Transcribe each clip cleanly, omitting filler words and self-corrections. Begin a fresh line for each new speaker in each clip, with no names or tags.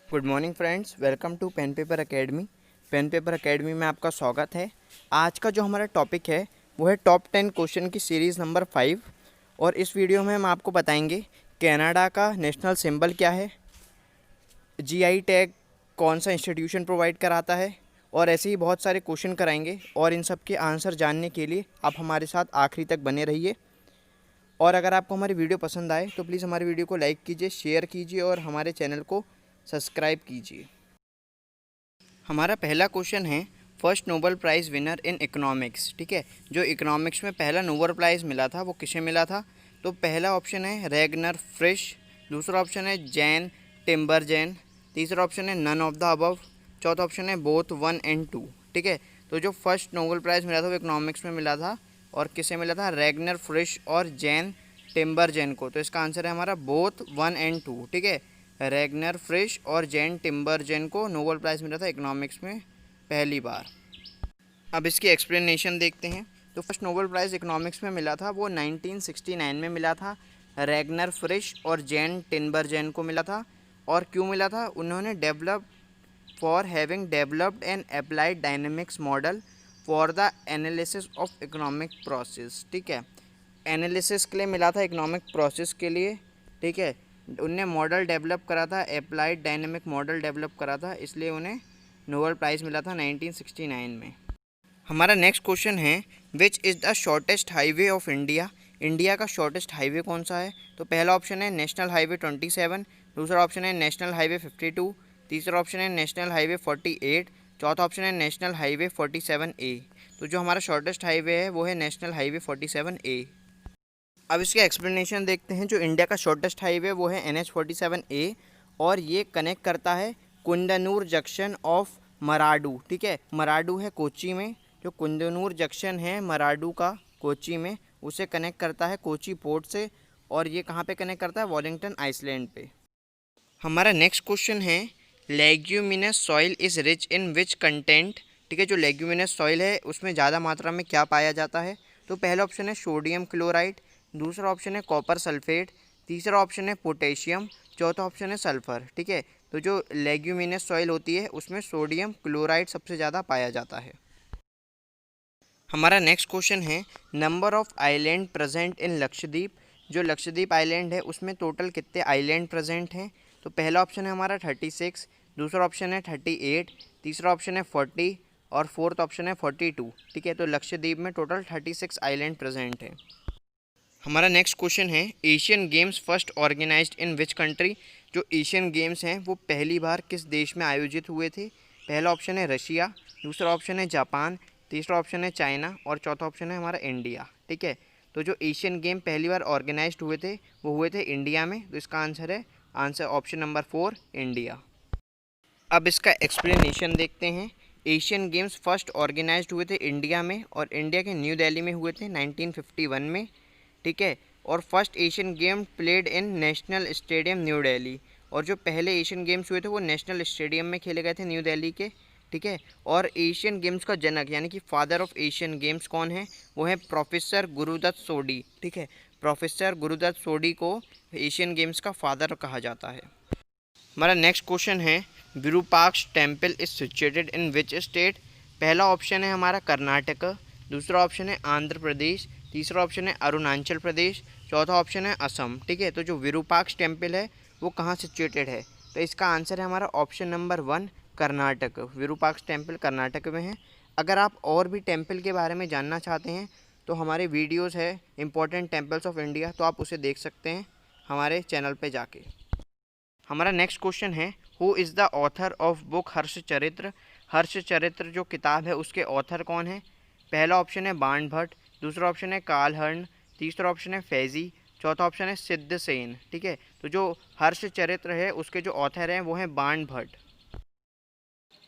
Good morning friends, welcome to pen paper academy. Pen paper academy में आपका स्वागत है। आज का जो हमारा टॉपिक है वो है टॉप 10 क्वेश्चन की सीरीज़ नंबर 5। और इस वीडियो में हम आपको बताएंगे कनाडा का नेशनल सिंबल क्या है, जीआई टैग कौन सा इंस्टीट्यूशन प्रोवाइड कराता है, और ऐसे ही बहुत सारे क्वेश्चन कराएंगे। और इन सब के आंसर जानने के लिए आप हमारे साथ आखिरी तक बने रहिए। और अगर आपको हमारी वीडियो पसंद आए तो प्लीज़ हमारी वीडियो को लाइक कीजिए, शेयर कीजिए और हमारे चैनल को सब्सक्राइब कीजिए। हमारा पहला क्वेश्चन है first Nobel prize winner in economics. ठीक है, जो इकोनॉमिक्स में पहला नोबेल प्राइज़ मिला था वो किसे मिला था? तो पहला ऑप्शन है रैगनर फ्रिश, दूसरा ऑप्शन है जैन टिम्बरजेन, तीसरा ऑप्शन है नन ऑफ द अबव, चौथा ऑप्शन है बोथ 1 and 2। ठीक है, तो जो फर्स्ट नोबेल प्राइज़ मिला था वो इकोनॉमिक्स में मिला था, और किसे मिला था? रैगनर फ्रिश और जैन टिम्बरजेन को। तो इसका आंसर है हमारा बोथ 1 and 2। ठीक है, रैगनर फ्रिश और जैन टिम्बरजेन को नोबेल प्राइज़ मिला था इकोनॉमिक्स में पहली बार। अब इसकी एक्सप्लेनेशन देखते हैं। तो फर्स्ट नोबेल प्राइज़ इकोनॉमिक्स में मिला था वो 1969 में मिला था। रैगनर फ्रिश और जैन टिम्बरजेन को मिला था। और क्यों मिला था? उन्होंने develop for having developed and applied dynamics model for the analysis of economic process. ठीक है, एनालिसिस के लिए मिला था, इकोनॉमिक प्रोसेस के लिए। ठीक है, उनने मॉडल डेवलप करा था, अप्लाइड डायनेमिक मॉडल डेवलप करा था, इसलिए उन्हें नोबेल प्राइज़ मिला था 1969 में। हमारा नेक्स्ट क्वेश्चन है which is the shortest highway of India. India का शॉर्टेस्ट हाईवे कौन सा है? तो पहला ऑप्शन है नेशनल हाईवे 27, दूसरा ऑप्शन है नेशनल हाईवे 52, तीसरा ऑप्शन है नेशनल हाईवे 48, चौथा ऑप्शन है नेशनल हाईवे 47A। तो जो हमारा शॉर्टेस्ट हाईवे है वो है नेशनल हाईवे 47A। अब इसके एक्सप्लेनेशन देखते हैं। जो इंडिया का शॉर्टेस्ट हाईवे वो है NH47A, और ये कनेक्ट करता है कुंदनूर जंक्शन ऑफ मराडू। ठीक है, मराडू है कोची में, जो कुंदनूर जंक्शन है मराडू का कोची में, उसे कनेक्ट करता है कोची पोर्ट से। और ये कहाँ पे कनेक्ट करता है? वॉलिंगटन आइसलैंड पे। हमारा नेक्स्ट क्वेश्चन है leguminous soil is rich in which content. ठीक है, जो लेग्यूमिनस सॉइल है उसमें ज़्यादा मात्रा में क्या पाया जाता है? तो पहला ऑप्शन है सोडियम क्लोराइड, दूसरा ऑप्शन है कॉपर सल्फेट, तीसरा ऑप्शन है पोटेशियम, चौथा ऑप्शन है सल्फर। ठीक है, तो जो लेग्यूमिनस सॉइल होती है उसमें सोडियम क्लोराइड सबसे ज़्यादा पाया जाता है। हमारा नेक्स्ट क्वेश्चन है number of island present in Lakshadweep. जो लक्षद्वीप आइलैंड है उसमें टोटल कितने आइलैंड प्रेजेंट हैं? तो पहला ऑप्शन है हमारा 36, दूसरा ऑप्शन है 38, तीसरा ऑप्शन है 40 और फोर्थ ऑप्शन है 42। ठीक है, तो लक्षद्वीप में टोटल 36 आइलैंड प्रेजेंट है। हमारा नेक्स्ट क्वेश्चन है Asian Games first organised in which country. जो एशियन गेम्स हैं वो पहली बार किस देश में आयोजित हुए थे? पहला ऑप्शन है रशिया, दूसरा ऑप्शन है जापान, तीसरा ऑप्शन है चाइना और चौथा ऑप्शन है हमारा इंडिया। ठीक है, तो जो एशियन गेम पहली बार ऑर्गेनाइज्ड हुए थे वो हुए थे इंडिया में। तो इसका आंसर है ऑप्शन नंबर 4 इंडिया। अब इसका एक्सप्लेनेशन देखते हैं। एशियन गेम्स फर्स्ट ऑर्गेनाइज्ड हुए थे इंडिया में, और इंडिया के न्यू दिल्ली में हुए थे 1951 में। ठीक है, और first Asian game played in national stadium new Delhi. और जो पहले एशियन गेम्स हुए थे वो नेशनल स्टेडियम में खेले गए थे न्यू दिल्ली के। ठीक है, और एशियन गेम्स का जनक यानी कि फादर ऑफ एशियन गेम्स कौन है? वो है प्रोफेसर गुरुदत्त सोडी। ठीक है, प्रोफेसर गुरुदत्त सोडी को एशियन गेम्स का फादर कहा जाता है। हमारा नेक्स्ट क्वेश्चन है Virupaksha temple is situated in which state. पहला ऑप्शन है हमारा कर्नाटक, दूसरा ऑप्शन है आंध्र प्रदेश, तीसरा ऑप्शन है अरुणाचल प्रदेश, चौथा ऑप्शन है असम। ठीक है, तो जो विरूपाक्ष टेम्पल है वो कहाँ सिचुएटेड है? तो इसका आंसर है हमारा option number 1 Karnataka. Virupaksha temple Karnataka में है। अगर आप और भी टेम्पल के बारे में जानना चाहते हैं तो हमारे वीडियोज़ है इंपॉर्टेंट टेम्पल्स ऑफ इंडिया, तो आप उसे देख सकते हैं हमारे चैनल पे जाके। हमारा नेक्स्ट क्वेश्चन है who is the author of book Harshacharita. Harshacharita जो किताब है उसके ऑथर कौन है? पहला ऑप्शन है बाण भट्ट, दूसरा ऑप्शन है कालहर्ण, तीसरा ऑप्शन है फैजी, चौथा ऑप्शन है सिद्धसेन। ठीक है, तो जो हर्षचरित्र है उसके जो ऑथर हैं वो हैं बाण भट्ट।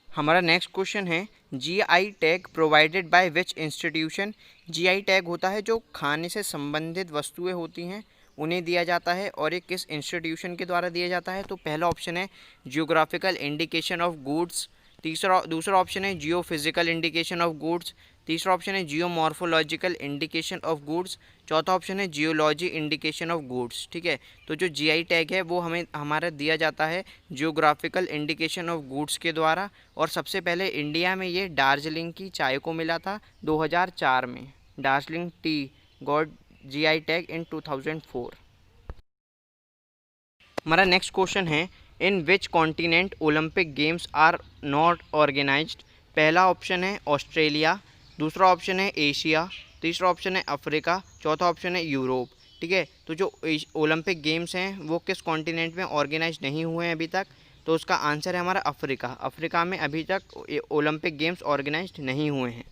हमारा नेक्स्ट क्वेश्चन है GI tag provided by which institution. GI tag होता है जो खाने से संबंधित वस्तुएं होती हैं उन्हें दिया जाता है, और ये किस इंस्टीट्यूशन के द्वारा दिया जाता है? तो पहला ऑप्शन है जियोग्राफिकल इंडिकेशन ऑफ गुड्स, दूसरा ऑप्शन है जियो फिजिकल इंडिकेशन ऑफ गुड्स, तीसरा ऑप्शन है जियो मॉर्फोलॉजिकल इंडिकेशन ऑफ गुड्स, चौथा ऑप्शन है जियोलॉजी इंडिकेशन ऑफ गुड्स। ठीक है, तो जो जीआई टैग है वो हमें हमारा दिया जाता है जियोग्राफिकल इंडिकेशन ऑफ गुड्स के द्वारा। और सबसे पहले इंडिया में ये दार्जिलिंग की चाय को मिला था 2004 में। Darjeeling tea got GI tag in 2004। हमारा नेक्स्ट क्वेश्चन है in which continent Olympic games are not organised. पहला ऑप्शन है ऑस्ट्रेलिया, दूसरा ऑप्शन है एशिया, तीसरा ऑप्शन है अफ्रीका, चौथा ऑप्शन है यूरोप। ठीक है, तो जो ओलंपिक गेम्स हैं वो किस कॉन्टिनेंट में ऑर्गेनाइज नहीं हुए हैं अभी तक, तो उसका आंसर है हमारा अफ्रीका। अफ्रीका में अभी तक ओलंपिक गेम्स ऑर्गेनाइज नहीं हुए हैं।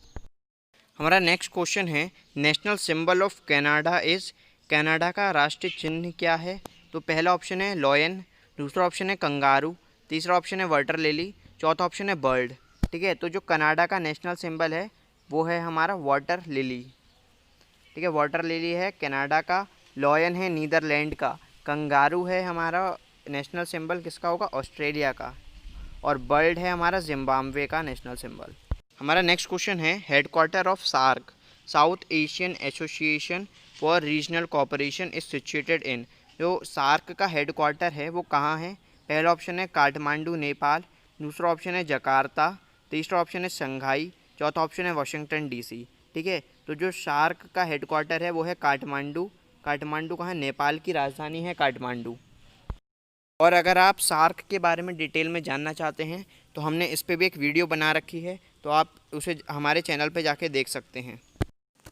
हमारा नेक्स्ट क्वेश्चन है national symbol of Canada is. Canada का राष्ट्रीय चिन्ह क्या है। तो पहला ऑप्शन है लॉयन, दूसरा ऑप्शन है कंगारू, तीसरा ऑप्शन है वाटर लिली, चौथा ऑप्शन है बर्ड। ठीक है, तो जो कनाडा का नेशनल सिंबल है वो है हमारा वाटर लिली। ठीक है, वाटर लिली है कनाडा का, लॉयन है नीदरलैंड का, कंगारू है हमारा नेशनल सिंबल किसका होगा, ऑस्ट्रेलिया का, और बर्ड है हमारा जिम्बाब्वे का नेशनल सिंबल। हमारा नेक्स्ट क्वेश्चन है headquarter of SAARC, South Asian Association for Regional Cooperation is situated in. जो सार्क का हेडक्वार्टर है वो कहाँ है। पहला ऑप्शन है काठमांडू नेपाल, दूसरा ऑप्शन है जकार्ता, तीसरा ऑप्शन है शंघाई, चौथा ऑप्शन है वाशिंगटन डीसी। ठीक है, तो जो सार्क का हेडक्वार्टर है वो है काठमांडू। काठमांडू कहाँ, नेपाल की राजधानी है काठमांडू। और अगर आप सार्क के बारे में डिटेल में जानना चाहते हैं तो हमने इस पे भी एक वीडियो बना रखी है, तो आप उसे हमारे चैनल पे जाके देख सकते हैं।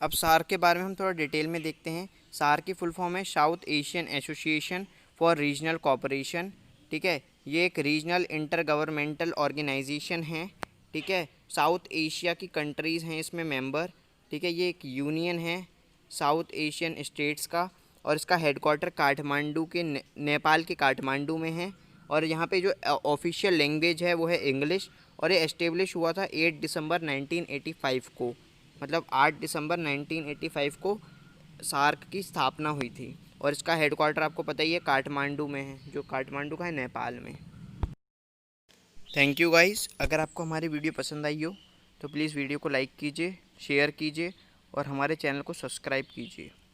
अब सार्क के बारे में हम थोड़ा डिटेल में देखते हैं। सार्क की फुल फॉर्म है south Asian Association for Regional cooperation. ठीक है, ये एक रीजनल इंटर गवर्नमेंटल ऑर्गेनाइजेशन है। ठीक है, साउथ एशिया की कंट्रीज़ हैं इसमें मेंबर। ठीक है, ये एक यूनियन है साउथ एशियन स्टेट्स का, और इसका हेडक्वार्टर काठमांडू के नेपाल के काठमांडू में है। और यहाँ पे जो ऑफिशियल लैंग्वेज है वो है इंग्लिश, और ये एस्टेब्लिश हुआ था 8 दिसंबर 1985 को, मतलब 8 दिसंबर 1985 को सार्क की स्थापना हुई थी। और इसका हेडक्वार्टर आपको पता ही है काठमांडू में है, जो काठमांडू का है नेपाल में। थैंक यू गाइस, अगर आपको हमारी वीडियो पसंद आई हो तो प्लीज़ वीडियो को लाइक कीजिए, शेयर कीजिए और हमारे चैनल को सब्सक्राइब कीजिए।